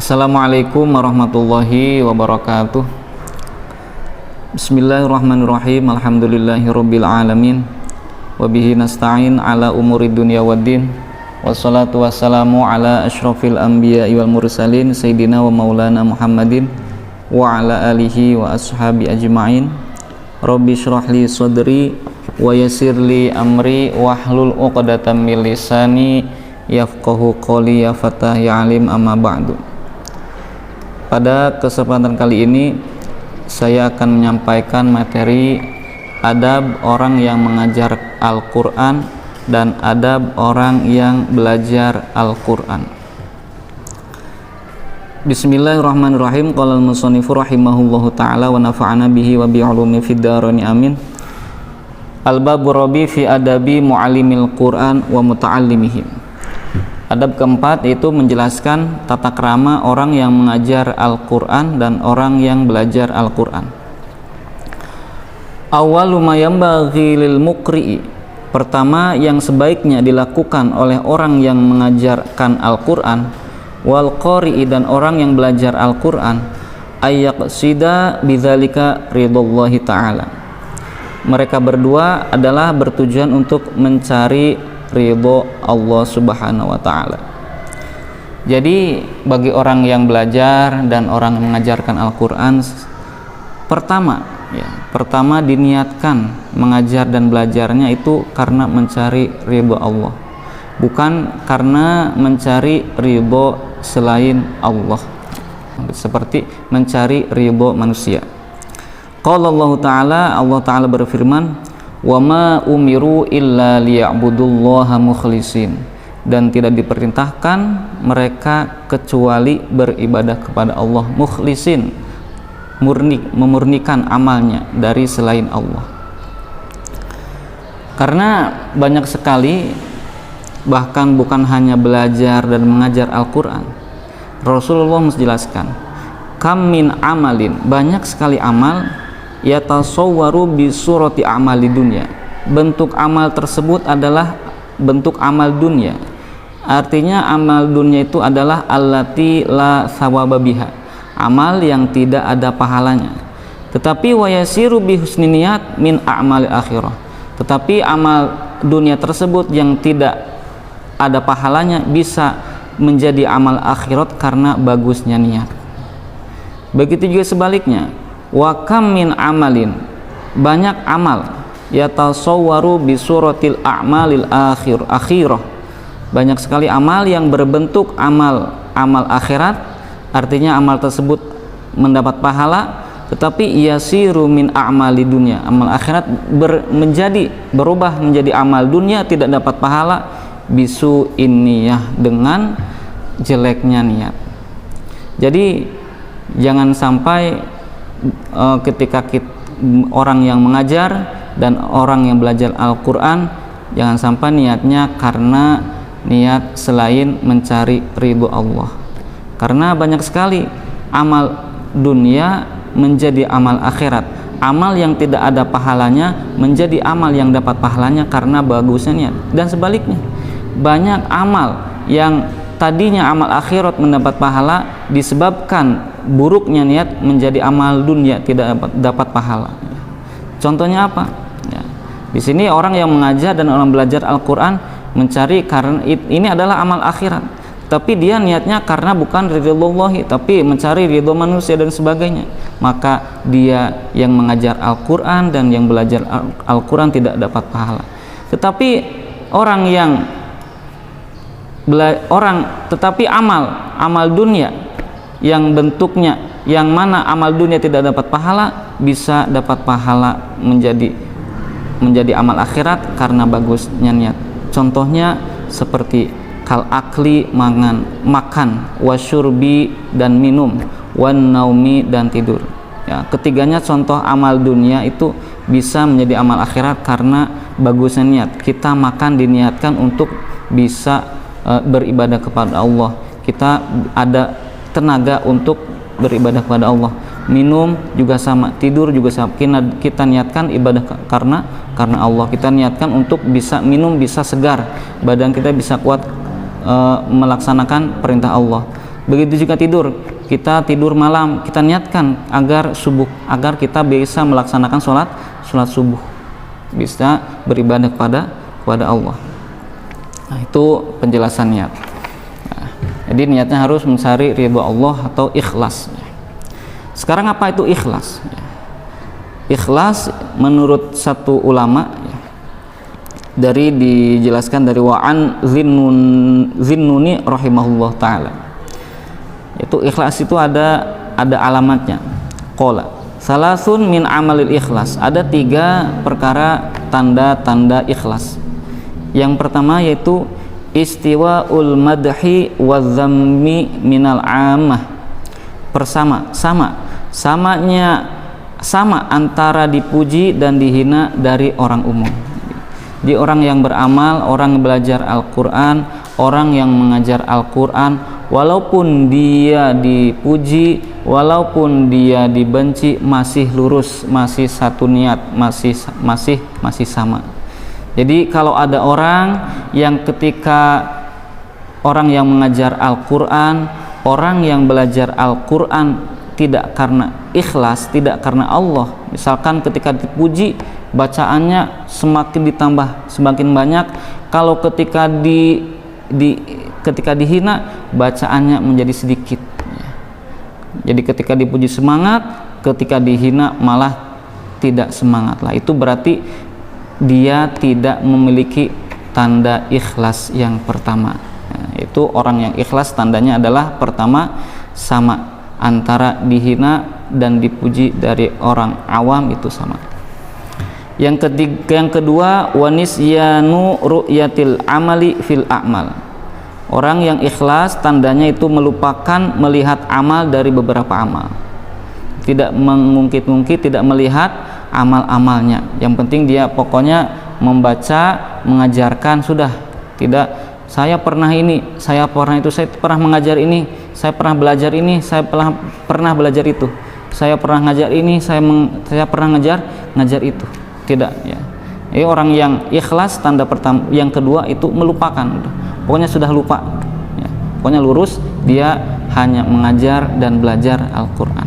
Assalamualaikum warahmatullahi wabarakatuh. Bismillahirrahmanirrahim. Alhamdulillahirabbil alamin. Wabihi nasta'in ala umuri dunya waddin. Wassalatu wassalamu ala asyrafil anbiya'i wal mursalin sayyidina wa maulana Muhammadin wa ala alihi wa ashabi ajma'in. Rabbi shrah li sadri wa yassir li amri wahlul 'uqdatam min lisani yafqahu qawli ya fatah ya alim amma ba'du. Pada kesempatan kali ini saya akan menyampaikan materi adab orang yang mengajar Al-Quran dan adab orang yang belajar Al-Quran. Bismillahirrahmanirrahim. Qala al-musannifu rahimahullahu ta'ala wa nafa'ana bihi wa bi'ulumi fid dharani amin. Al-babu rabi fi adabi mu'allimil Quran wa muta'allimihim. Adab keempat yaitu menjelaskan tata krama orang yang mengajar Al-Quran dan orang yang belajar Al-Quran. Awwalu ma yanbaghi lil muqri'i, pertama yang sebaiknya dilakukan oleh orang yang mengajarkan Al-Quran, wal qari'i dan orang yang belajar Al-Quran, ayyaqsida bidzalika ridallahi ta'ala. Mereka berdua adalah bertujuan untuk mencari ridho Allah Subhanahu wa ta'ala. Jadi bagi orang yang belajar dan orang yang mengajarkan Al-Quran, pertama diniatkan mengajar dan belajarnya itu karena mencari ridho Allah, bukan karena mencari ridho selain Allah, seperti mencari ridho manusia. Qala Allah Ta'ala berfirman, wa ma umiru illa liya'budullaha mukhlisin, dan tidak diperintahkan mereka kecuali beribadah kepada Allah mukhlisin, memurnikan amalnya dari selain Allah. Karena banyak sekali, bahkan bukan hanya belajar dan mengajar Al-Quran, Rasulullah menjelaskan kam min amalin, banyak sekali amal yatasawwaru bi surati amali dunya, bentuk amal tersebut adalah bentuk amal dunia. Artinya amal dunia itu adalah allati la thawaba biha, amal yang tidak ada pahalanya. Tetapi wa yasiru bi husni niyat min a'mal akhirah, tetapi amal dunia tersebut yang tidak ada pahalanya bisa menjadi amal akhirat karena bagusnya niat. Begitu juga sebaliknya, wa kam min amalin, banyak amal yatasawwaru bi suratil a'malil akhirah, banyak sekali amal yang berbentuk amal akhirat, artinya amal tersebut mendapat pahala, tetapi yasiru min a'mali dunya, amal akhirat berubah menjadi amal dunia, tidak dapat pahala, bisu inniyah, dengan jeleknya niat. Jadi jangan sampai ketika orang yang mengajar dan orang yang belajar Al-Quran, jangan sampai niatnya karena niat selain mencari ridho Allah. Karena banyak sekali amal dunia menjadi amal akhirat, amal yang tidak ada pahalanya menjadi amal yang dapat pahalanya karena bagusnya niat. Dan sebaliknya, banyak amal yang tadinya amal akhirat mendapat pahala, disebabkan buruknya niat menjadi amal dunia tidak dapat pahala. Contohnya apa? Ya, di sini orang yang mengajar dan orang belajar Al-Quran mencari, karena ini adalah amal akhirat, tapi dia niatnya karena bukan ridhollahi, tapi mencari ridho manusia dan sebagainya, maka dia yang mengajar Al-Quran dan yang belajar Al-Quran tidak dapat pahala. Tetapi amal dunia yang bentuknya, yang mana amal dunia tidak dapat pahala, bisa dapat pahala menjadi amal akhirat karena bagusnya niat. Contohnya seperti kal akli, makan, wasyurbi dan minum, wan naumi dan tidur. Ya, ketiganya contoh amal dunia itu bisa menjadi amal akhirat karena bagusnya niat. Kita makan diniatkan untuk bisa beribadah kepada Allah, kita ada tenaga untuk beribadah kepada Allah. Minum juga sama, tidur juga sama, kita niatkan ibadah karena Allah. Kita niatkan untuk bisa minum, bisa segar, badan kita bisa kuat melaksanakan perintah Allah. Begitu juga tidur, kita tidur malam, kita niatkan agar subuh, agar kita bisa melaksanakan sholat subuh, bisa beribadah kepada Allah. Nah, itu penjelasan niat. Nah, jadi niatnya harus mencari ridha Allah atau ikhlas. Sekarang apa itu ikhlas? Ikhlas menurut satu ulama, dari dijelaskan dari Wa'an Zinnuni rahimahullah ta'ala, itu ikhlas itu ada alamatnya. Qala salasun min amalil ikhlas, ada 3 perkara tanda-tanda ikhlas. Yang pertama yaitu istiwaul madhi wa dhammi minal ammah, sama antara dipuji dan dihina dari orang umum. Di orang yang beramal, orang yang belajar Al-Quran, orang yang mengajar Al-Quran, walaupun dia dipuji, walaupun dia dibenci, masih lurus, masih satu niat, masih sama. Jadi kalau ada orang yang ketika orang yang mengajar Al-Quran, orang yang belajar Al-Quran tidak karena ikhlas, tidak karena Allah, misalkan ketika dipuji bacaannya semakin ditambah, semakin banyak. Kalau ketika ketika dihina, bacaannya menjadi sedikit. Jadi ketika dipuji semangat, ketika dihina malah tidak semangat lah. Itu berarti dia tidak memiliki tanda ikhlas yang pertama. Itu orang yang ikhlas tandanya adalah pertama, sama antara dihina dan dipuji dari orang awam, itu sama. Yang kedua wanisyanu ru'yatil amali fil a'mal. Orang yang ikhlas tandanya itu melupakan melihat amal dari beberapa amal. Tidak mengungkit-ungkit, tidak melihat amal-amalnya. Yang penting dia pokoknya membaca, mengajarkan, sudah. Tidak, saya pernah ini, saya pernah itu, saya pernah mengajar ini, saya pernah belajar ini, saya pernah belajar itu, saya pernah ngajar ini, saya pernah ngajar itu. Tidak, ya. Ini orang yang ikhlas tanda pertama. Yang kedua itu melupakan, pokoknya sudah lupa, ya. Pokoknya lurus, dia hanya mengajar dan belajar Al-Quran.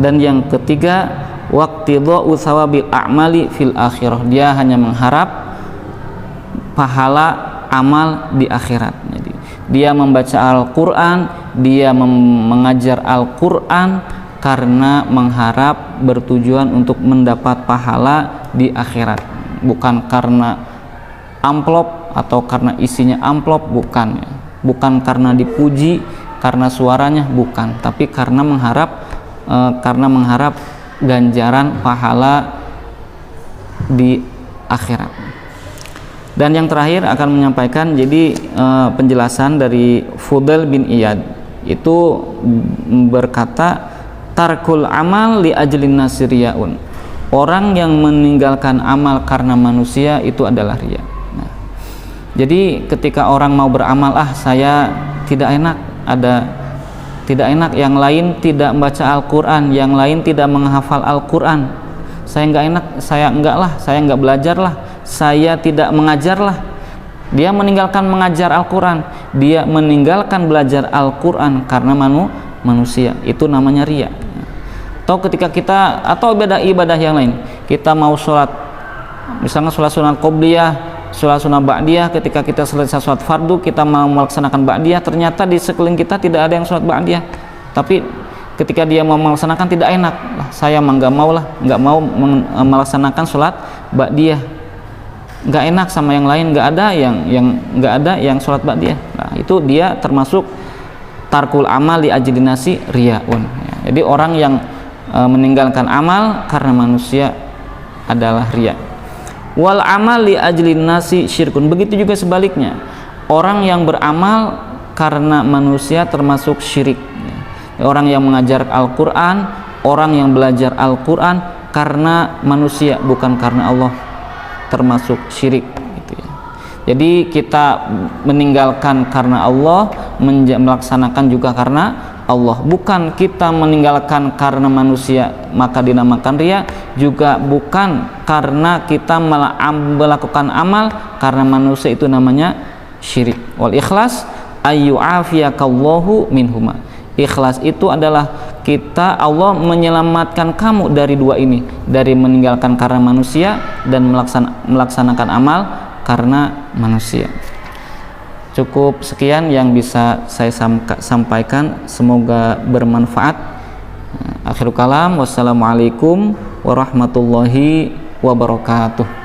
Dan yang ketiga waqtidha'u thawabil a'mali fil akhirah, dia hanya mengharap pahala amal di akhirat. Jadi dia membaca Al-Quran, dia mengajar Al-Quran karena mengharap, bertujuan untuk mendapat pahala di akhirat, bukan karena amplop atau karena isinya amplop, bukan ya. Bukan karena dipuji, karena suaranya, bukan, tapi karena mengharap ganjaran pahala di akhirat. Dan yang terakhir akan menyampaikan, jadi penjelasan dari Fudail bin Iyad itu berkata, tarkul amal li ajlin nasiriyaun, orang yang meninggalkan amal karena manusia itu adalah riya. Nah, jadi ketika orang mau beramal, saya tidak enak, yang lain tidak membaca Al-Quran, yang lain tidak menghafal Al-Quran, saya nggak enak, saya nggak belajar lah, saya tidak mengajar lah. Dia meninggalkan mengajar Al-Quran, dia meninggalkan belajar Al-Quran karena manusia, itu namanya riya. Atau ketika kita, atau ibadah yang lain, kita mau sholat, misalnya sholat sunat qobliyah, sholat sunat ba'diyah, ketika kita selesai sholat fardu, kita mau melaksanakan ba'diyah, ternyata di sekeliling kita tidak ada yang sholat ba'diyah, tapi ketika dia mau melaksanakan tidak enak, saya nggak mau melaksanakan sholat ba'diyah, nggak enak sama yang lain, nggak ada yang sholat ba'diyah. Nah, itu dia termasuk tarkul amal li ajlin nasi riyaun. Jadi orang yang meninggalkan amal karena manusia adalah riya. Wal amal li ajlin nasi syirkun. Begitu juga sebaliknya, orang yang beramal karena manusia termasuk syirik. Orang yang mengajar Al-Quran, orang yang belajar Al-Quran karena manusia, bukan karena Allah, termasuk syirik, gitu ya. Jadi kita meninggalkan karena Allah, melaksanakan juga karena Allah, bukan kita meninggalkan karena manusia maka dinamakan riya, juga bukan karena kita melakukan amal karena manusia, itu namanya syirik. Wal ikhlas ayyu'afiyakallahu minhuma. Ikhlas itu adalah kita Allah menyelamatkan kamu dari dua ini, dari meninggalkan karena manusia dan melaksanakan amal karena manusia. Cukup sekian yang bisa saya sampaikan, semoga bermanfaat. Akhirul kalam, wassalamualaikum warahmatullahi wabarakatuh.